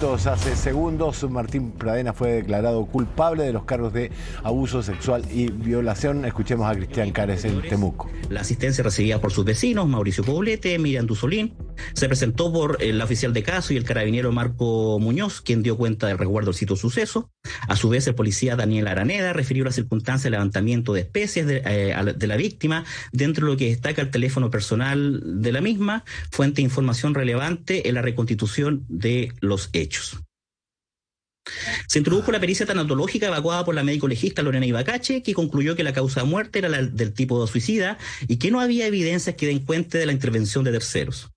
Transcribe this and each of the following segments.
Hace segundos, Martín Pradena fue declarado culpable de los cargos de abuso sexual y violación. Escuchemos a Cristian Cares en Temuco. La asistencia recibida por sus vecinos, Mauricio Poblete, Miriam Dusolín, se presentó por la oficial de caso y el carabinero Marco Muñoz, quien dio cuenta del resguardo del sitio suceso. A su vez, el policía Daniel Araneda refirió las circunstancias de levantamiento de especies de la víctima, dentro de lo que destaca el teléfono personal de la misma, fuente de información relevante en la reconstitución de los hechos. Se introdujo la pericia tanatológica evacuada por la médico legista Lorena Ibacache, que concluyó que la causa de muerte era la del tipo de suicida y que no había evidencias que den cuenta de la intervención de terceros.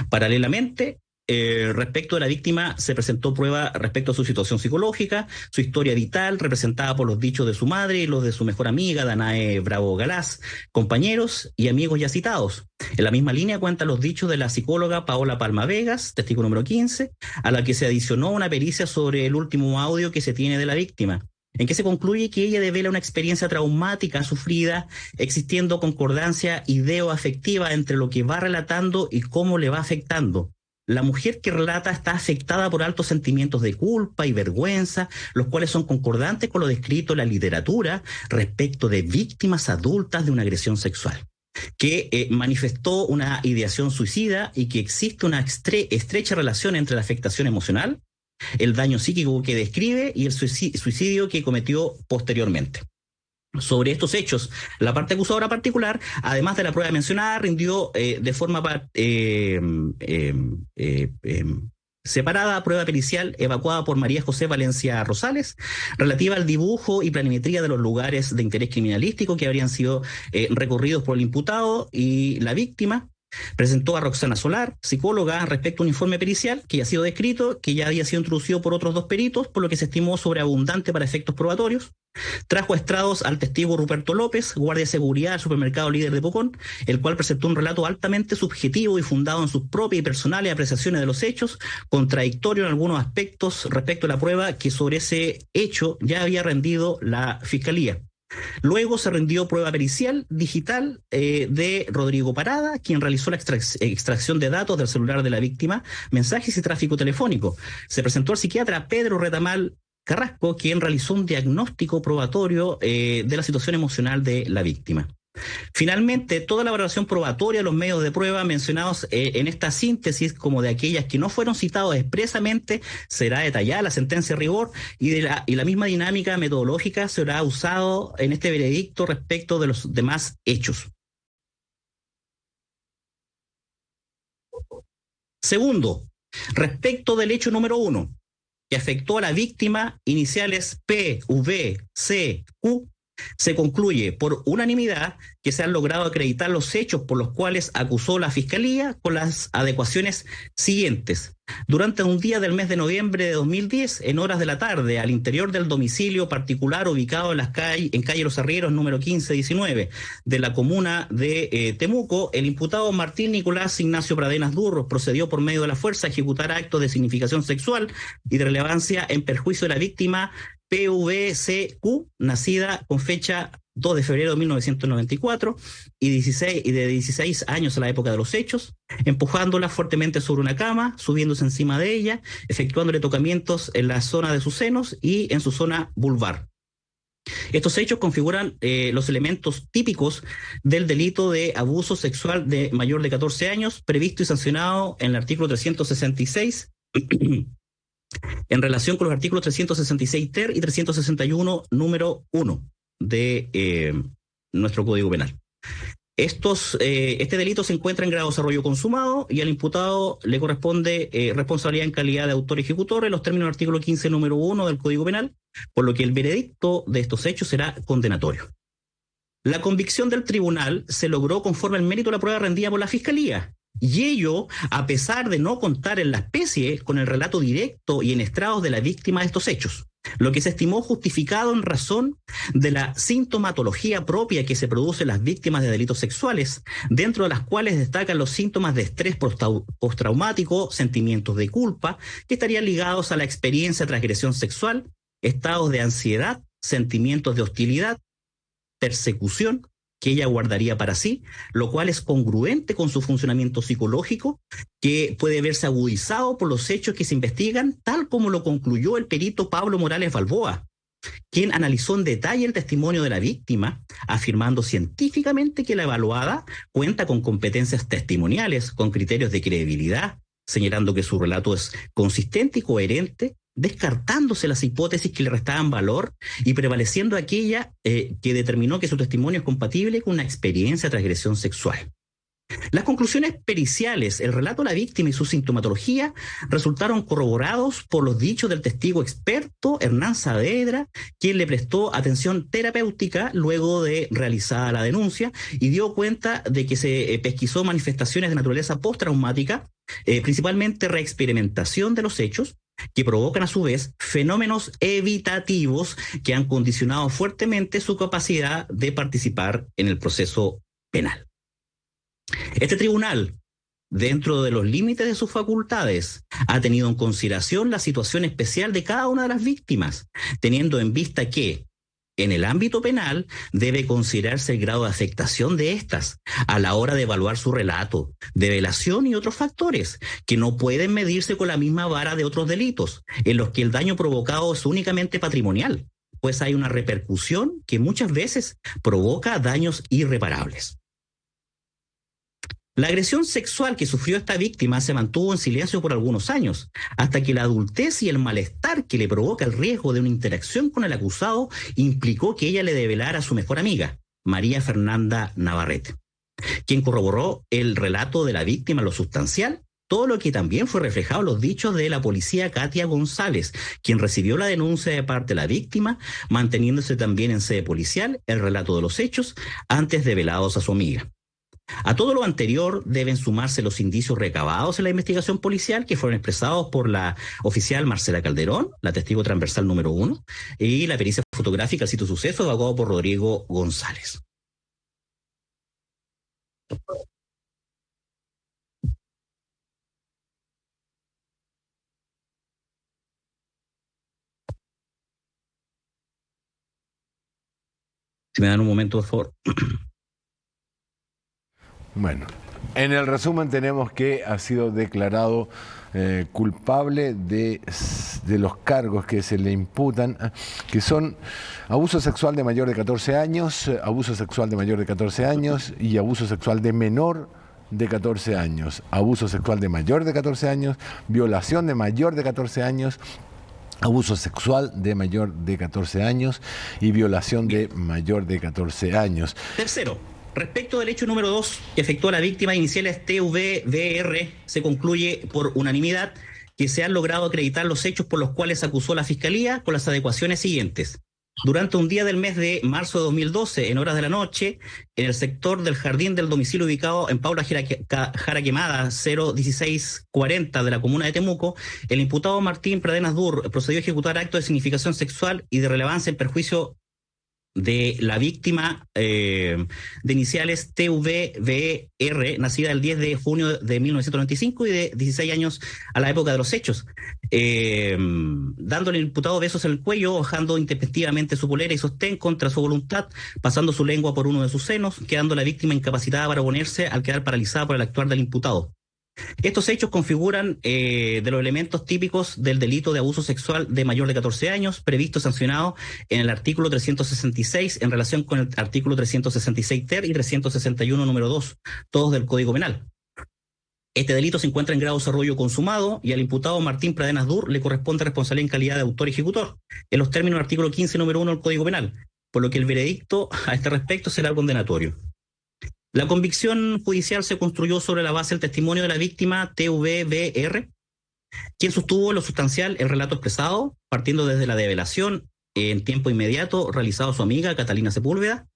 Paralelamente, respecto de la víctima, se presentó prueba respecto a su situación psicológica, su historia vital, representada por los dichos de su madre y los de su mejor amiga, Danae Bravo Galás, compañeros y amigos ya citados. En la misma línea cuentan los dichos de la psicóloga Paola Palma Vegas, testigo número 15, a la que se adicionó una pericia sobre el último audio que se tiene de la víctima, en que se concluye que ella devela una experiencia traumática sufrida, existiendo concordancia ideo-afectiva entre lo que va relatando y cómo le va afectando. La mujer que relata está afectada por altos sentimientos de culpa y vergüenza, los cuales son concordantes con lo descrito en la literatura respecto de víctimas adultas de una agresión sexual, que manifestó una ideación suicida y que existe una estrecha relación entre la afectación emocional, el daño psíquico que describe y el suicidio que cometió posteriormente. Sobre estos hechos, la parte acusadora particular, además de la prueba mencionada, rindió de forma separada prueba pericial evacuada por María José Valencia Rosales, relativa al dibujo y planimetría de los lugares de interés criminalístico que habrían sido recorridos por el imputado y la víctima. Presentó a Roxana Solar, psicóloga, respecto a un informe pericial que ya ha sido descrito, que ya había sido introducido por otros dos peritos, por lo que se estimó sobreabundante para efectos probatorios. Trajo a estrados al testigo Ruperto López, guardia de seguridad del supermercado Líder de Pucón, el cual presentó un relato altamente subjetivo y fundado en sus propias y personales apreciaciones de los hechos, contradictorio en algunos aspectos respecto a la prueba que sobre ese hecho ya había rendido la Fiscalía. Luego se rindió prueba pericial digital de Rodrigo Parada, quien realizó la extracción de datos del celular de la víctima, mensajes y tráfico telefónico. Se presentó al psiquiatra Pedro Retamal Carrasco, quien realizó un diagnóstico probatorio de la situación emocional de la víctima. Finalmente, toda la valoración probatoria de los medios de prueba mencionados en esta síntesis, como de aquellas que no fueron citados expresamente, será detallada la sentencia de rigor y la misma dinámica metodológica será usado en este veredicto respecto de los demás hechos. Segundo, respecto del hecho número 1, que afectó a la víctima, iniciales P, V, C, Q, se concluye por unanimidad que se han logrado acreditar los hechos por los cuales acusó la Fiscalía con las adecuaciones siguientes. Durante un día del mes de noviembre de 2010, en horas de la tarde, al interior del domicilio particular ubicado en calle Los Arrieros número 1519 de la comuna de Temuco, el imputado Martín Nicolás Ignacio Pradenas Durros procedió por medio de la fuerza a ejecutar actos de significación sexual y de relevancia en perjuicio de la víctima PVCQ, nacida con fecha 2 de febrero de 1994 y de 16 años a la época de los hechos, empujándola fuertemente sobre una cama, subiéndose encima de ella, efectuándole tocamientos en la zona de sus senos y en su zona vulvar. Estos hechos configuran los elementos típicos del delito de abuso sexual de mayor de 14 años, previsto y sancionado en el artículo 366 en relación con los artículos 366 ter y 361 número 1 de nuestro Código Penal. Este delito se encuentra en grado de desarrollo consumado y al imputado le corresponde responsabilidad en calidad de autor ejecutor en los términos del artículo 15 número 1 del Código Penal, por lo que el veredicto de estos hechos será condenatorio. La convicción del tribunal se logró conforme al mérito de la prueba rendida por la Fiscalía, y ello a pesar de no contar en la especie con el relato directo y en estrados de la víctima de estos hechos, lo que se estimó justificado en razón de la sintomatología propia que se produce en las víctimas de delitos sexuales, dentro de las cuales destacan los síntomas de estrés postraumático, sentimientos de culpa, que estarían ligados a la experiencia de transgresión sexual, estados de ansiedad, sentimientos de hostilidad, persecución, que ella guardaría para sí, lo cual es congruente con su funcionamiento psicológico, que puede verse agudizado por los hechos que se investigan, tal como lo concluyó el perito Pablo Morales Balboa, quien analizó en detalle el testimonio de la víctima, afirmando científicamente que la evaluada cuenta con competencias testimoniales, con criterios de credibilidad, señalando que su relato es consistente y coherente, descartándose las hipótesis que le restaban valor y prevaleciendo aquella que determinó que su testimonio es compatible con una experiencia de transgresión sexual. Las conclusiones periciales, el relato de la víctima y su sintomatología resultaron corroborados por los dichos del testigo experto Hernán Saavedra, quien le prestó atención terapéutica luego de realizada la denuncia y dio cuenta de que se pesquisó manifestaciones de naturaleza postraumática, principalmente reexperimentación de los hechos, que provocan a su vez fenómenos evitativos que han condicionado fuertemente su capacidad de participar en el proceso penal. Este tribunal, dentro de los límites de sus facultades, ha tenido en consideración la situación especial de cada una de las víctimas, teniendo en vista que, en el ámbito penal, debe considerarse el grado de afectación de estas a la hora de evaluar su relato, develación y otros factores, que no pueden medirse con la misma vara de otros delitos, en los que el daño provocado es únicamente patrimonial, pues hay una repercusión que muchas veces provoca daños irreparables. La agresión sexual que sufrió esta víctima se mantuvo en silencio por algunos años, hasta que la adultez y el malestar que le provoca el riesgo de una interacción con el acusado implicó que ella le develara a su mejor amiga, María Fernanda Navarrete, quien corroboró el relato de la víctima en lo sustancial, todo lo que también fue reflejado en los dichos de la policía Katia González, quien recibió la denuncia de parte de la víctima, manteniéndose también en sede policial el relato de los hechos antes develados a su amiga. A todo lo anterior deben sumarse los indicios recabados en la investigación policial que fueron expresados por la oficial Marcela Calderón, la testigo transversal número 1, y la pericia fotográfica del sitio suceso evacuado por Rodrigo González. Si me dan un momento, por favor. Bueno, en el resumen tenemos que ha sido declarado culpable de los cargos que se le imputan, que son abuso sexual de mayor de 14 años, abuso sexual de mayor de 14 años y abuso sexual de menor de 14 años, abuso sexual de mayor de 14 años, violación de mayor de 14 años, abuso sexual de mayor de 14 años y violación de mayor de 14 años. Tercero, respecto del hecho número 2 que afectó a la víctima, iniciales TVBR, se concluye por unanimidad que se han logrado acreditar los hechos por los cuales acusó la Fiscalía con las adecuaciones siguientes. Durante un día del mes de marzo de 2012, en horas de la noche, en el sector del jardín del domicilio ubicado en Paula Jara Quemada, 01640 de la comuna de Temuco, el imputado Martín Pradenas Dur procedió a ejecutar actos de significación sexual y de relevancia en perjuicio de la víctima de iniciales TVBR, nacida el 10 de junio de 1995 y de 16 años a la época de los hechos, dándole al imputado besos en el cuello, bajando intempestivamente su polera y sostén contra su voluntad, pasando su lengua por uno de sus senos, quedando la víctima incapacitada para oponerse al quedar paralizada por el actuar del imputado. Estos hechos configuran de los elementos típicos del delito de abuso sexual de mayor de 14 años, previsto sancionado en el artículo 366 en relación con el artículo 366 ter y 361 número 2, todos del Código Penal. Este delito se encuentra en grado de desarrollo consumado y al imputado Martín Pradenas Dur le corresponde responsabilidad en calidad de autor y ejecutor, en los términos del artículo 15 número 1 del Código Penal, por lo que el veredicto a este respecto será condenatorio. La convicción judicial se construyó sobre la base del testimonio de la víctima TVBR, quien sostuvo en lo sustancial el relato expresado, partiendo desde la develación en tiempo inmediato realizado a su amiga Catalina Sepúlveda,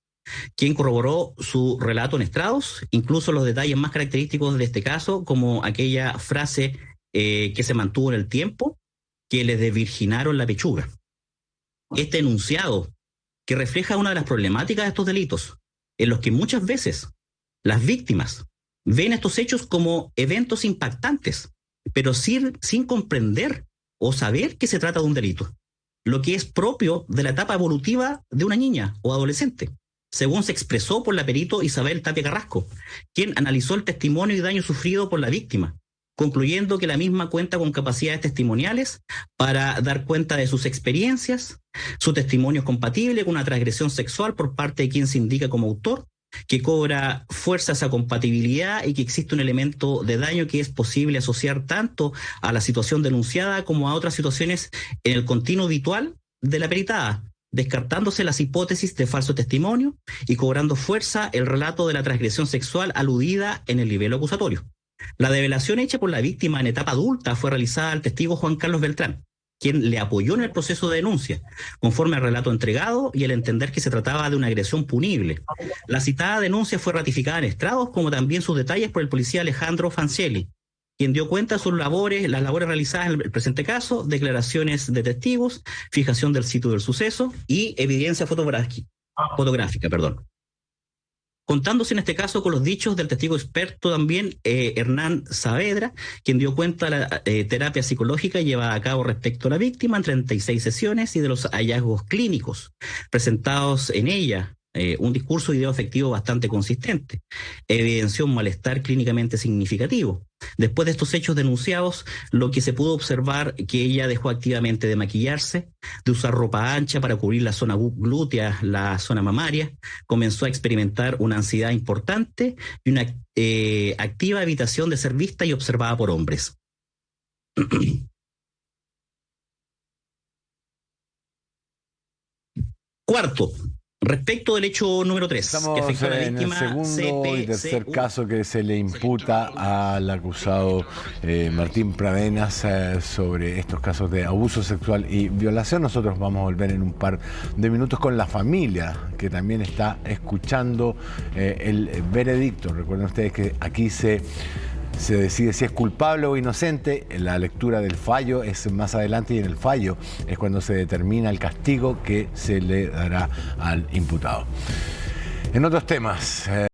quien corroboró su relato en estrados, incluso los detalles más característicos de este caso, como aquella frase que se mantuvo en el tiempo, que le desvirginaron la pechuga. Este enunciado, que refleja una de las problemáticas de estos delitos, en los que muchas veces las víctimas ven estos hechos como eventos impactantes, pero sin comprender o saber que se trata de un delito, lo que es propio de la etapa evolutiva de una niña o adolescente, según se expresó por la perito Isabel Tapia Carrasco, quien analizó el testimonio y daño sufrido por la víctima, concluyendo que la misma cuenta con capacidades testimoniales para dar cuenta de sus experiencias. Su testimonio es compatible con una transgresión sexual por parte de quien se indica como autor, que cobra fuerza esa compatibilidad y que existe un elemento de daño que es posible asociar tanto a la situación denunciada como a otras situaciones en el continuo habitual de la peritada, descartándose las hipótesis de falso testimonio y cobrando fuerza el relato de la transgresión sexual aludida en el libelo acusatorio. La develación hecha por la víctima en etapa adulta fue realizada al testigo Juan Carlos Beltrán, quien le apoyó en el proceso de denuncia, conforme al relato entregado y al entender que se trataba de una agresión punible. La citada denuncia fue ratificada en estrados, como también sus detalles por el policía Alejandro Fancelli, quien dio cuenta de sus labores, las labores realizadas en el presente caso, declaraciones de testigos, fijación del sitio del suceso y evidencia fotográfica. Contándose en este caso con los dichos del testigo experto también, Hernán Saavedra, quien dio cuenta de la terapia psicológica llevada a cabo respecto a la víctima en 36 sesiones y de los hallazgos clínicos presentados en ella. Un discurso y video afectivo bastante consistente. Evidenció un malestar clínicamente significativo. Después de estos hechos denunciados, lo que se pudo observar que ella dejó activamente de maquillarse, de usar ropa ancha para cubrir la zona glútea, la zona mamaria, comenzó a experimentar una ansiedad importante y una activa evitación de ser vista y observada por hombres. Cuarto, respecto del hecho número 3, estamos que afectó a la víctima, en el segundo y tercer caso que se le imputa al acusado Martín Pradenas sobre estos casos de abuso sexual y violación. Nosotros vamos a volver en un par de minutos con la familia, que también está escuchando el veredicto. Recuerden ustedes que aquí se decide si es culpable o inocente. La lectura del fallo es más adelante y en el fallo es cuando se determina el castigo que se le dará al imputado. En otros temas...